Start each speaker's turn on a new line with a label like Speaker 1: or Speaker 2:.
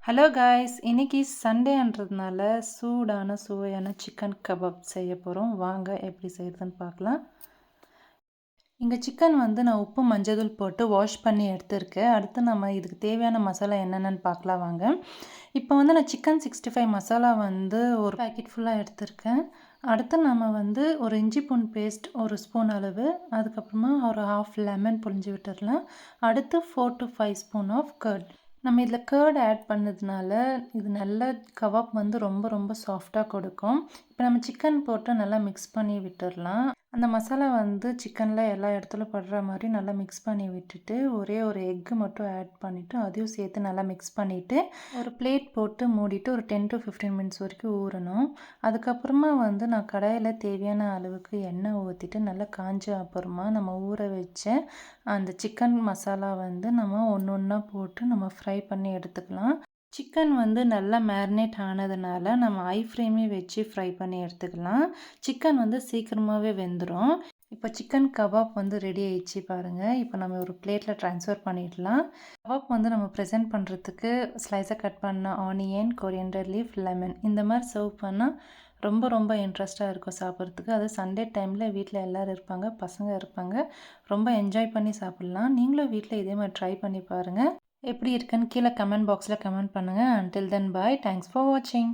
Speaker 1: Hello guys, இன்னைக்கு சண்டேன்றதுனால சூடான சுவையான சிக்கன் கபாப் செய்ய போகிறோம். வாங்க எப்படி செய்கிறதுன்னு பார்க்கலாம். இங்கே சிக்கன் நான் உப்பு மஞ்சள் போட்டு வாஷ் பண்ணி எடுத்துருக்கேன். அடுத்து நம்ம இதுக்கு தேவையான மசாலா என்னென்னு பார்க்கலாம் வாங்க. இப்போ நான் சிக்கன் 65 மசாலா ஒரு பேக்கெட் ஃபுல்லாக எடுத்திருக்கேன். அடுத்து நம்ம ஒரு இஞ்சி பூண்டு பேஸ்ட் ஒரு ஸ்பூன் அளவு, அதுக்கப்புறமா ஒரு ஹாஃப் லெமன் புழிஞ்சு விட்டுடலாம். அடுத்து 4 to 5 ஸ்பூன் ஆஃப் கர்ட். நம்ம இதில் கர்ட் ஆட் பண்ணதுனால இது நல்ல கபாப் ரொம்ப ரொம்ப சாஃப்டாக கொடுக்கும். இப்போ நம்ம சிக்கன் போட்டு நல்லா மிக்ஸ் பண்ணி விட்டுடலாம். அந்த மசாலா சிக்கனில் எல்லா இடத்துலையும் படுற மாதிரி நல்லா மிக்ஸ் பண்ணி விட்டுட்டு ஒரே ஒரு எக்கு மட்டும் ஆட் பண்ணிவிட்டு அதையும் சேர்த்து நல்லா மிக்ஸ் பண்ணிவிட்டு ஒரு பிளேட் போட்டு மூடிட்டு ஒரு 10 to 15 மினிட்ஸ் வரைக்கும் ஊறணும். அதுக்கப்புறமா நான் கடாயில் தேவையான அளவுக்கு எண்ணெய் ஊற்றிட்டு நல்லா காஞ்ச அப்புறமா நம்ம ஊற வச்ச அந்த சிக்கன் மசாலா நம்ம ஒன்று ஒன்றா போட்டு நம்ம ஃப்ரை பண்ணி எடுத்துக்கலாம். சிக்கன் நல்லா மேரினேட் ஆனதுனால நம்ம ஹை ஃப்ளேமே வச்சு ஃப்ரை பண்ணி எடுத்துக்கலாம். சிக்கன் சீக்கிரமாகவே வெந்துடும். இப்போ சிக்கன் கபாப் ரெடி ஆயிடுச்சு பாருங்கள். இப்போ நம்ம ஒரு பிளேட்டில் ட்ரான்ஸ்ஃபர் பண்ணிடலாம். கபாப் நம்ம ப்ரெசென்ட் பண்ணுறதுக்கு ஸ்லைஸாக கட் பண்ண ஆனியன், கொரியண்டர் லீஃப், லெமன் இந்த மாதிரி சர்வ் பண்ணால் ரொம்ப ரொம்ப இன்ட்ரெஸ்ட்டாக இருக்கும் சாப்பிட்றதுக்கு. அது சண்டே டைமில் வீட்டில் எல்லோரும் இருப்பாங்க, பசங்க இருப்பாங்க, ரொம்ப என்ஜாய் பண்ணி சாப்பிட்லாம். நீங்களும் வீட்டில் இதே மாதிரி ட்ரை பண்ணி பாருங்கள். எப்படி இருக்குன்னு கீழே கமெண்ட் பாக்ஸில் கமெண்ட் பண்ணுங்கள். Until then, bye. Thanks for watching.